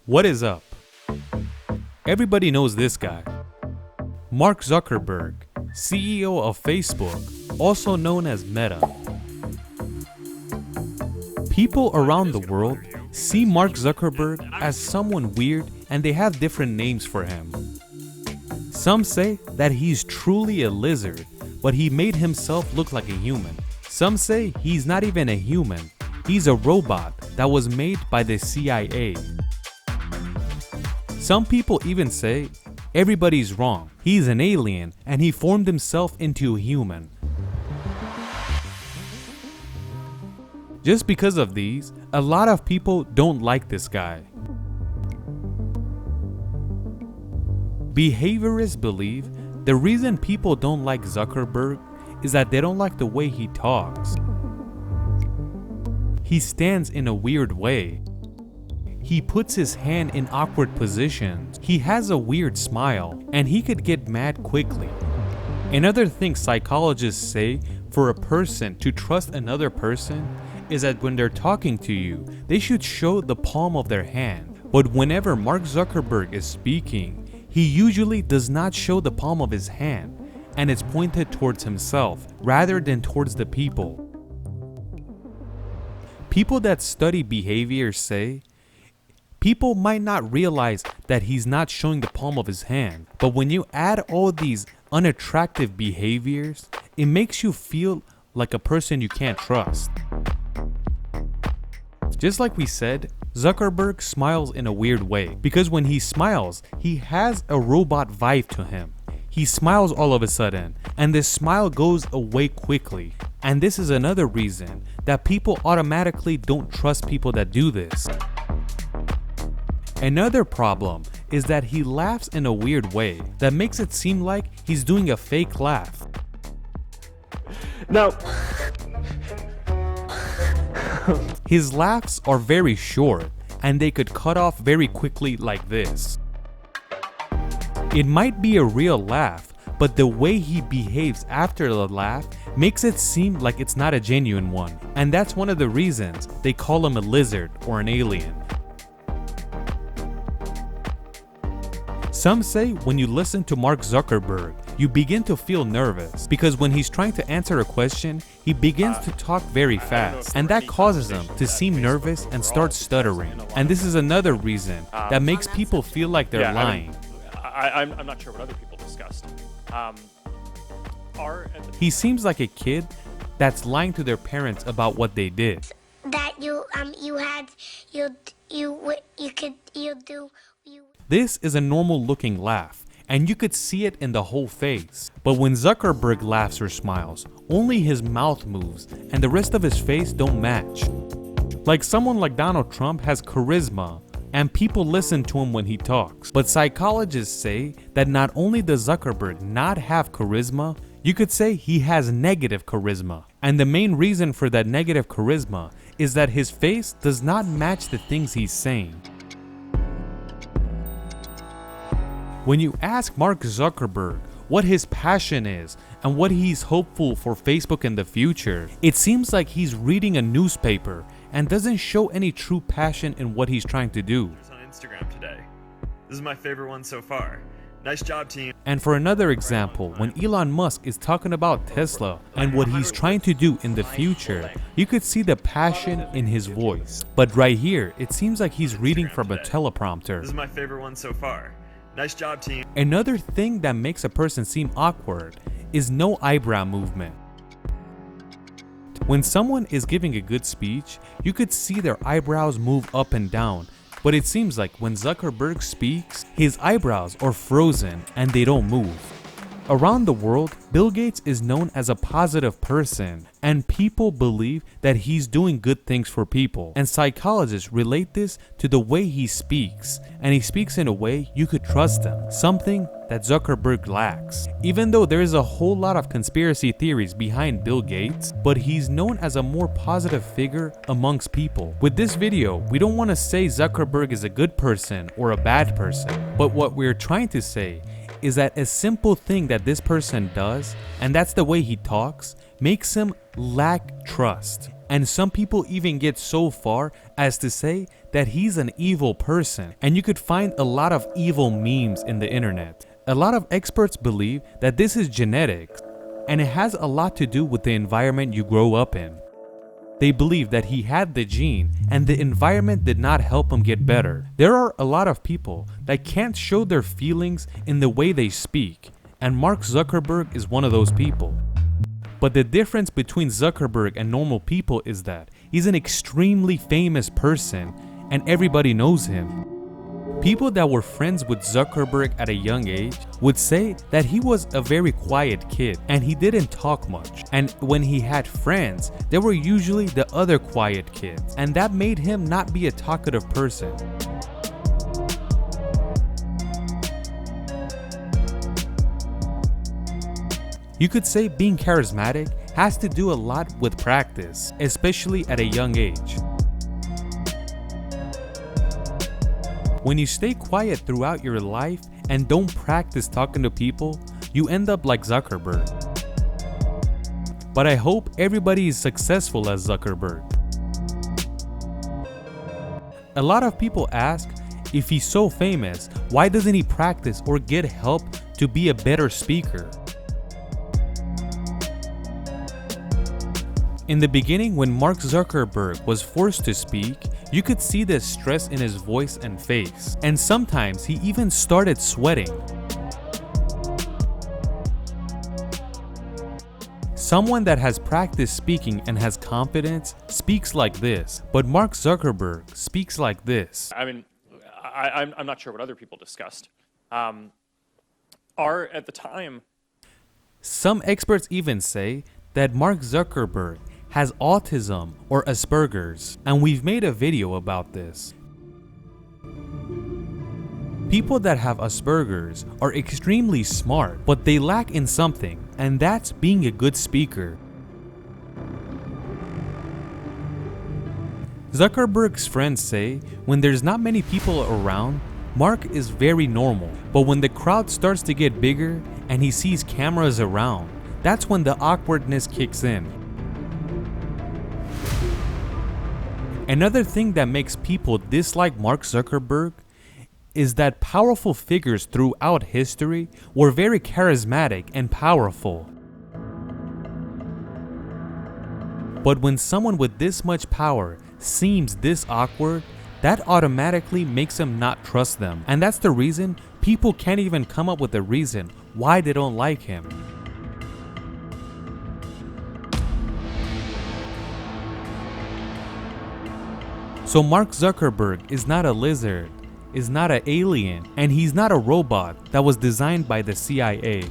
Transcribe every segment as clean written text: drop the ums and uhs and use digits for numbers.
What is up? Everybody knows this guy. Mark Zuckerberg, CEO of Facebook, also known as Meta. People around the world see Mark Zuckerberg as someone weird and they have different names for him. Some say that he's truly a lizard, but he made himself look like a human. Some say he's not even a human, he's a robot that was made by the CIA. Some people even say everybody's wrong. He's an alien and he formed himself into a human. Just because of these, a lot of people don't like this guy. Behaviorists believe the reason people don't like Zuckerberg is that they don't like the way he talks. He stands in a weird way. He puts his hand in awkward positions. He has a weird smile, and he could get mad quickly. Another thing psychologists say for a person to trust another person is that when they're talking to you, they should show the palm of their hand. But whenever Mark Zuckerberg is speaking, he usually does not show the palm of his hand, and it's pointed towards himself rather than towards the people. People that study behavior say people might not realize that he's not showing the palm of his hand, but when you add all these unattractive behaviors, it makes you feel like a person you can't trust. Just like we said, Zuckerberg smiles in a weird way because when he smiles, he has a robot vibe to him. He smiles all of a sudden, and this smile goes away quickly. And this is another reason that people automatically don't trust people that do this. Another problem is that he laughs in a weird way that makes it seem like he's doing a fake laugh. Now, his laughs are very short and they could cut off very quickly like this. It might be a real laugh, but the way he behaves after the laugh makes it seem like it's not a genuine one. And that's one of the reasons they call him a lizard or an alien. Some say when you listen to Mark Zuckerberg, you begin to feel nervous because when he's trying to answer a question, he begins to talk very fast, and that causes him to seem nervous and start stuttering. And this is another reason that makes people feel like they're lying. I'm not sure what other people discussed. He seems like a kid that's lying to their parents about what they did. That you do. This is a normal looking laugh, and you could see it in the whole face. But when Zuckerberg laughs or smiles, only his mouth moves and the rest of his face don't match. Like someone like Donald Trump has charisma and people listen to him when he talks. But psychologists say that not only does Zuckerberg not have charisma, you could say he has negative charisma. And the main reason for that negative charisma is that his face does not match the things he's saying. When you ask Mark Zuckerberg what his passion is and what he's hopeful for Facebook in the future, it seems like he's reading a newspaper and doesn't show any true passion in what he's trying to do. On Instagram today. This is my favorite one so far. Nice job, team. And for another example, when Elon Musk is talking about Tesla and what he's trying to do in the future, you could see the passion in his voice. But right here, it seems like he's reading from a teleprompter. This is my favorite one so far. Nice job, team. Another thing that makes a person seem awkward is no eyebrow movement. When someone is giving a good speech, you could see their eyebrows move up and down, but it seems like when Zuckerberg speaks, his eyebrows are frozen and they don't move. Around the world, Bill Gates is known as a positive person, and people believe that he's doing good things for people. And psychologists relate this to the way he speaks, and he speaks in a way you could trust him, something that Zuckerberg lacks. Even though there is a whole lot of conspiracy theories behind Bill Gates, but he's known as a more positive figure amongst people. With this video, we don't want to say Zuckerberg is a good person or a bad person, but what we're trying to say is that a simple thing that this person does, and that's the way he talks, makes him lack trust. And some people even get so far as to say that he's an evil person. And you could find a lot of evil memes in the internet. A lot of experts believe that this is genetics, and it has a lot to do with the environment you grow up in. They believe that he had the gene and the environment did not help him get better. There are a lot of people that can't show their feelings in the way they speak, and Mark Zuckerberg is one of those people. But the difference between Zuckerberg and normal people is that he's an extremely famous person and everybody knows him. People that were friends with Zuckerberg at a young age would say that he was a very quiet kid and he didn't talk much. And when he had friends, they were usually the other quiet kids, and that made him not be a talkative person. You could say being charismatic has to do a lot with practice, especially at a young age. When you stay quiet throughout your life and don't practice talking to people, you end up like Zuckerberg. But I hope everybody is successful as Zuckerberg. A lot of people ask, if he's so famous, why doesn't he practice or get help to be a better speaker? In the beginning, when Mark Zuckerberg was forced to speak, you could see the stress in his voice and face, and sometimes he even started sweating. Someone that has practiced speaking and has confidence speaks like this, but Mark Zuckerberg speaks like this. I mean, I'm not sure what other people discussed. At the time. Some experts even say that Mark Zuckerberg has autism or Asperger's, and we've made a video about this. People that have Asperger's are extremely smart, but they lack in something, and that's being a good speaker. Zuckerberg's friends say when there's not many people around, Mark is very normal, but when the crowd starts to get bigger and he sees cameras around, that's when the awkwardness kicks in. Another thing that makes people dislike Mark Zuckerberg is that powerful figures throughout history were very charismatic and powerful. But when someone with this much power seems this awkward, that automatically makes them not trust them. And that's the reason people can't even come up with a reason why they don't like him. So Mark Zuckerberg is not a lizard, is not an alien, and he's not a robot that was designed by the CIA.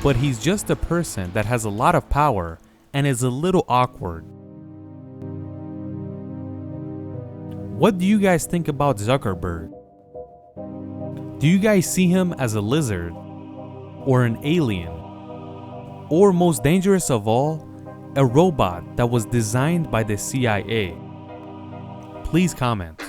But he's just a person that has a lot of power and is a little awkward. What do you guys think about Zuckerberg? Do you guys see him as a lizard or an alien? Or most dangerous of all, a robot that was designed by the CIA? Please comment.